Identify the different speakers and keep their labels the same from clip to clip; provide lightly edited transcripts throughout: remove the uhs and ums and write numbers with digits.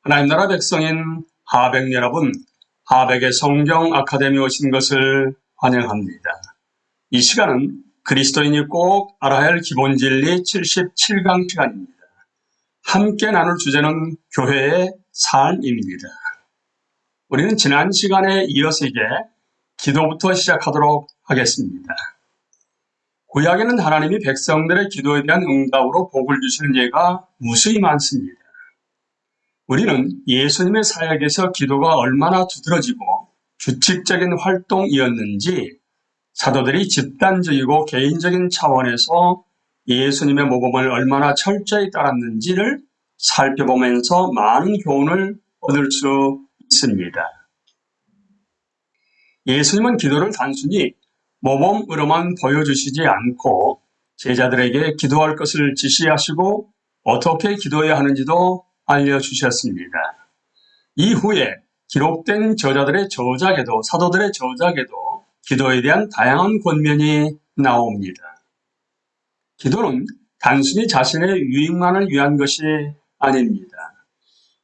Speaker 1: 하나님 나라 백성인 하백 여러분, 하백의 성경 아카데미 오신 것을 환영합니다. 이 시간은 그리스도인이 꼭 알아야 할 기본 진리 77강 시간입니다. 함께 나눌 주제는 교회의 삶입니다. 우리는 지난 시간에 이어서 이제 기도부터 시작하도록 하겠습니다. 구약에는 하나님이 백성들의 기도에 대한 응답으로 복을 주시는 예가 무수히 많습니다. 우리는 예수님의 사역에서 기도가 얼마나 두드러지고 규칙적인 활동이었는지, 사도들이 집단적이고 개인적인 차원에서 예수님의 모범을 얼마나 철저히 따랐는지를 살펴보면서 많은 교훈을 얻을 수 있습니다. 예수님은 기도를 단순히 모범으로만 보여주시지 않고 제자들에게 기도할 것을 지시하시고 어떻게 기도해야 하는지도 알려주셨습니다. 이후에 기록된 저자들의 저작에도, 사도들의 저작에도 기도에 대한 다양한 권면이 나옵니다. 기도는 단순히 자신의 유익만을 위한 것이 아닙니다.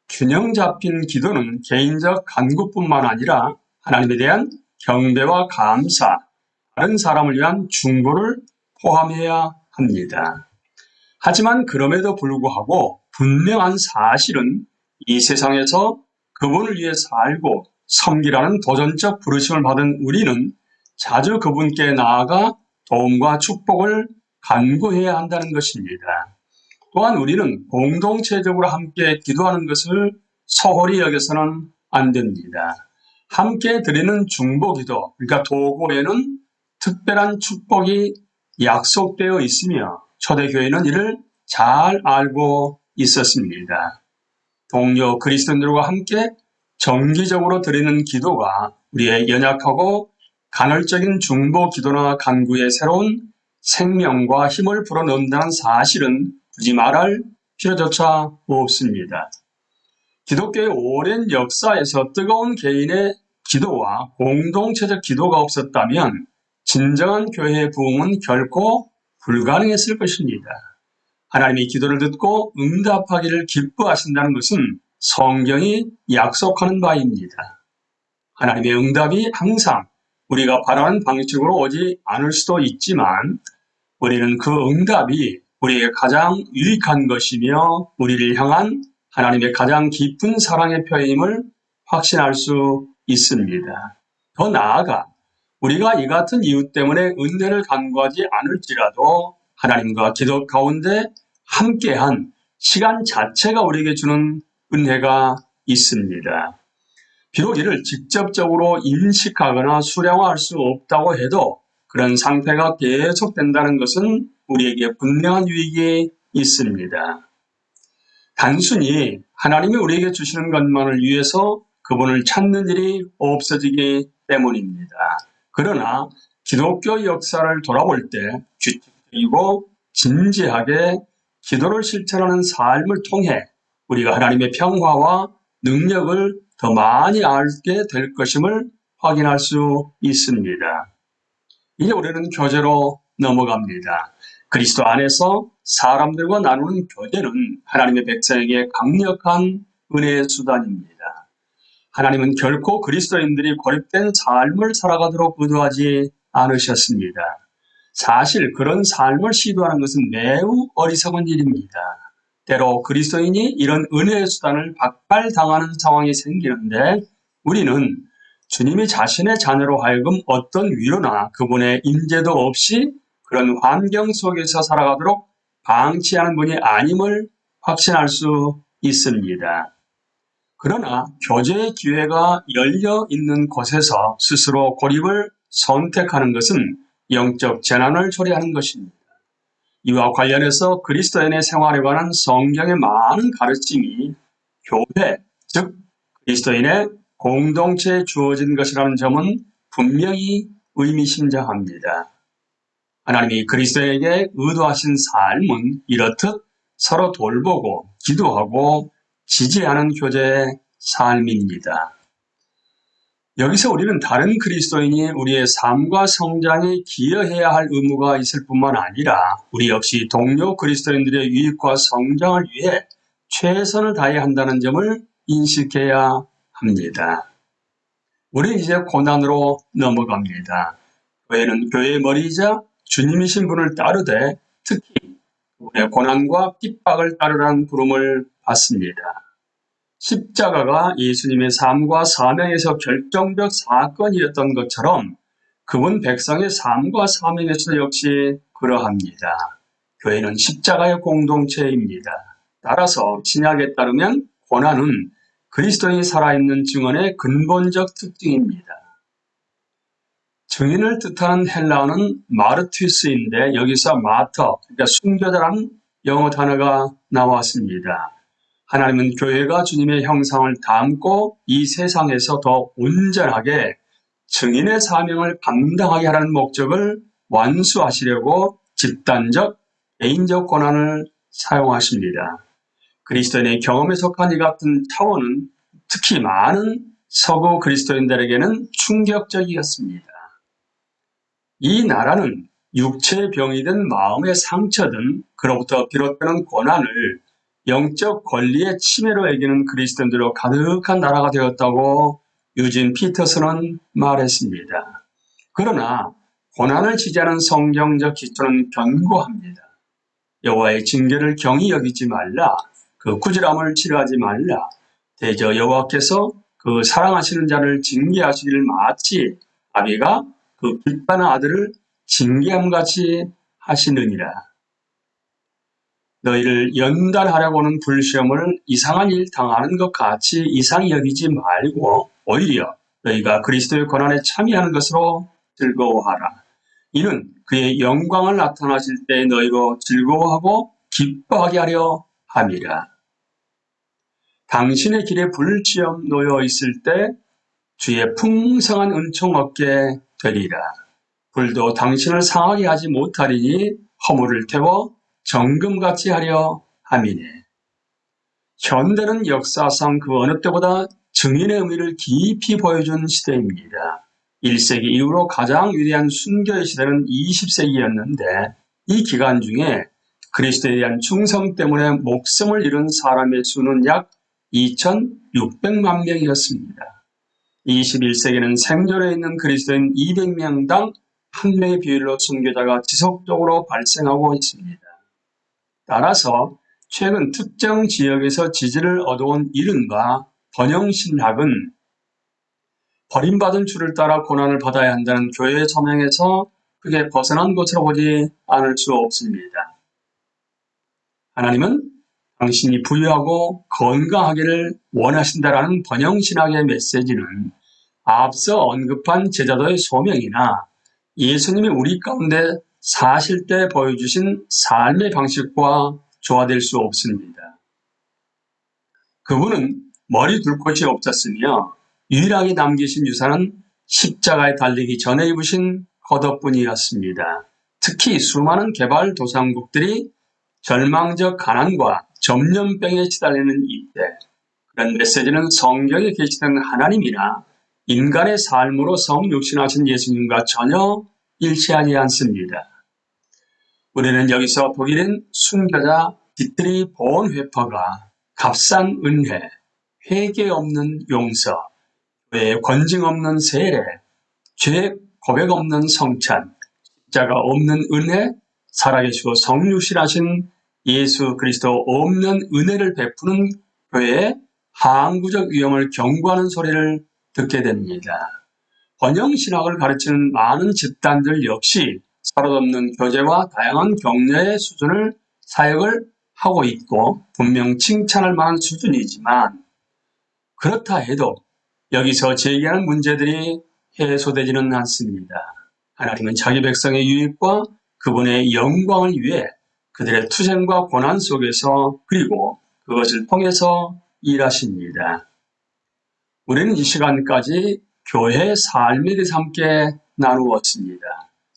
Speaker 1: 균형 잡힌 기도는 개인적 간구뿐만 아니라 하나님에 대한 경배와 감사, 다른 사람을 위한 중보를 포함해야 합니다. 하지만 그럼에도 불구하고 분명한 사실은 이 세상에서 그분을 위해 살고 섬기라는 도전적 부르심을 받은 우리는 자주 그분께 나아가 도움과 축복을 간구해야 한다는 것입니다. 또한 우리는 공동체적으로 함께 기도하는 것을 소홀히 여겨서는 안 됩니다. 함께 드리는 중보기도, 그러니까 도고에는 특별한 축복이 약속되어 있으며 초대교회는 이를 잘 알고 있었습니다. 동료 그리스도인들과 함께 정기적으로 드리는 기도가 우리의 연약하고 간헐적인 중보 기도나 간구에 새로운 생명과 힘을 불어넣는다는 사실은 굳이 말할 필요조차 없습니다. 기독교의 오랜 역사에서 뜨거운 개인의 기도와 공동체적 기도가 없었다면 진정한 교회의 부흥은 결코 불가능했을 것입니다. 하나님이 기도를 듣고 응답하기를 기뻐하신다는 것은 성경이 약속하는 바입니다. 하나님의 응답이 항상 우리가 바라는 방식으로 오지 않을 수도 있지만 우리는 그 응답이 우리에게 가장 유익한 것이며 우리를 향한 하나님의 가장 깊은 사랑의 표현임을 확신할 수 있습니다. 더 나아가 우리가 이 같은 이유 때문에 은혜를 간구하지 않을지라도 하나님과 기도 가운데 함께한 시간 자체가 우리에게 주는 은혜가 있습니다. 비록 이를 직접적으로 인식하거나 수량화할 수 없다고 해도 그런 상태가 계속된다는 것은 우리에게 분명한 유익이 있습니다. 단순히 하나님이 우리에게 주시는 것만을 위해서 그분을 찾는 일이 없어지기 때문입니다. 그러나 기독교 역사를 돌아볼 때 규칙적이고 진지하게 기도를 실천하는 삶을 통해 우리가 하나님의 평화와 능력을 더 많이 알게 될 것임을 확인할 수 있습니다. 이제 우리는 교제로 넘어갑니다. 그리스도 안에서 사람들과 나누는 교제는 하나님의 백성에게 강력한 은혜의 수단입니다. 하나님은 결코 그리스도인들이 고립된 삶을 살아가도록 의도하지 않으셨습니다. 사실 그런 삶을 시도하는 것은 매우 어리석은 일입니다. 때로 그리스도인이 이런 은혜의 수단을 박탈당하는 상황이 생기는데 우리는 주님이 자신의 자녀로 하여금 어떤 위로나 그분의 임재도 없이 그런 환경 속에서 살아가도록 방치하는 분이 아님을 확신할 수 있습니다. 그러나 교제의 기회가 열려 있는 곳에서 스스로 고립을 선택하는 것은 영적 재난을 초래하는 것입니다. 이와 관련해서 그리스도인의 생활에 관한 성경의 많은 가르침이 교회, 즉 그리스도인의 공동체에 주어진 것이라는 점은 분명히 의미심장합니다. 하나님이 그리스도에게 의도하신 삶은 이렇듯 서로 돌보고 기도하고 지지하는 교제의 삶입니다. 여기서 우리는 다른 그리스도인이 우리의 삶과 성장에 기여해야 할 의무가 있을 뿐만 아니라 우리 역시 동료 그리스도인들의 유익과 성장을 위해 최선을 다해야 한다는 점을 인식해야 합니다. 우리 이제 고난으로 넘어갑니다. 교회는 교회의 머리이자 주님이신 분을 따르되 특히 그분의 고난과 핍박을 따르라는 부름을 받습니다. 십자가가 예수님의 삶과 사명에서 결정적 사건이었던 것처럼 그분 백성의 삶과 사명에서 역시 그러합니다. 교회는 십자가의 공동체입니다. 따라서 신약에 따르면 고난은 그리스도인이 살아있는 증언의 근본적 특징입니다. 증인을 뜻하는 헬라어는 마르투스인데 여기서 마터, 그러니까 순교자라는 영어 단어가 나왔습니다. 하나님은 교회가 주님의 형상을 담고 이 세상에서 더 온전하게 증인의 사명을 감당하게 하라는 목적을 완수하시려고 집단적, 개인적 고난을 사용하십니다. 그리스도인의 경험에 속한 이 같은 차원은 특히 많은 서구 그리스도인들에게는 충격적이었습니다. 이 나라는 육체의 병이든 마음의 상처든 그로부터 비롯되는 고난을 영적 권리의 침해로 여기는 그리스도인들로 가득한 나라가 되었다고 유진 피터슨은 말했습니다. 그러나 고난을 지지하는 성경적 기초는 견고합니다. 여호와의 징계를 경히 여기지 말라. 그 꾸지람을 치료하지 말라. 대저 여호와께서 그 사랑하시는 자를 징계하시기를 마치 아비가 그 기뻐하는 아들을 징계함같이 하시느니라. 너희를 연단하려고 하는 불시험을 이상한 일 당하는 것 같이 이상히 여기지 말고 오히려 너희가 그리스도의 고난에 참여하는 것으로 즐거워하라. 이는 그의 영광을 나타나실 때 너희로 즐거워하고 기뻐하게 하려 함이라. 당신의 길에 불시험 놓여 있을 때 주의 풍성한 은총 얻게 되리라. 불도 당신을 상하게 하지 못하리니 허물을 태워 정금같이 하려 함이네. 현대는 역사상 그 어느 때보다 증인의 의미를 깊이 보여준 시대입니다. 1세기 이후로 가장 위대한 순교의 시대는 20세기였는데 이 기간 중에 그리스도에 대한 충성 때문에 목숨을 잃은 사람의 수는 약 2,600만 명이었습니다. 21세기는 생존해 있는 그리스도인 200명당 1명의 비율로 순교자가 지속적으로 발생하고 있습니다. 따라서 최근 특정 지역에서 지지를 얻어온 이른바 번영신학은 버림받은 주를 따라 고난을 받아야 한다는 교회의 소명에서 크게 벗어난 것으로 보지 않을 수 없습니다. 하나님은 당신이 부유하고 건강하기를 원하신다라는 번영신학의 메시지는 앞서 언급한 제자도의 소명이나 예수님이 우리 가운데 사실 때 보여주신 삶의 방식과 조화될 수 없습니다. 그분은 머리 둘 곳이 없었으며 유일하게 남기신 유산은 십자가에 달리기 전에 입으신 겉옷뿐이었습니다. 특히 수많은 개발도상국들이 절망적 가난과 전염병에 시달리는 이때 그런 메시지는 성경에 계시던 하나님이나 인간의 삶으로 성육신하신 예수님과 전혀 일치하지 않습니다. 우리는 여기서 보게 된 순교자 디트리 본회퍼가 값싼 은혜, 회개 없는 용서, 죄 권징 없는 세례, 죄 고백 없는 성찬, 십자가 없는 은혜, 살아계시고 성육신하신 예수 그리스도 없는 은혜를 베푸는 교회의 항구적 위험을 경고하는 소리를 듣게 됩니다. 번영신학을 가르치는 많은 집단들 역시 서로없는 교제와 다양한 격려의 수준을 사역을 하고 있고 분명 칭찬할 만한 수준이지만 그렇다 해도 여기서 제기하는 문제들이 해소되지는 않습니다. 하나님은 자기 백성의 유익과 그분의 영광을 위해 그들의 투쟁과 고난 속에서 그리고 그것을 통해서 일하십니다. 우리는 이 시간까지 교회의 삶에 대해서 함께 나누었습니다.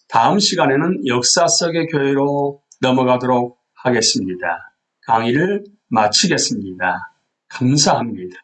Speaker 1: 다음 시간에는 역사 속의 교회로 넘어가도록 하겠습니다. 강의를 마치겠습니다. 감사합니다.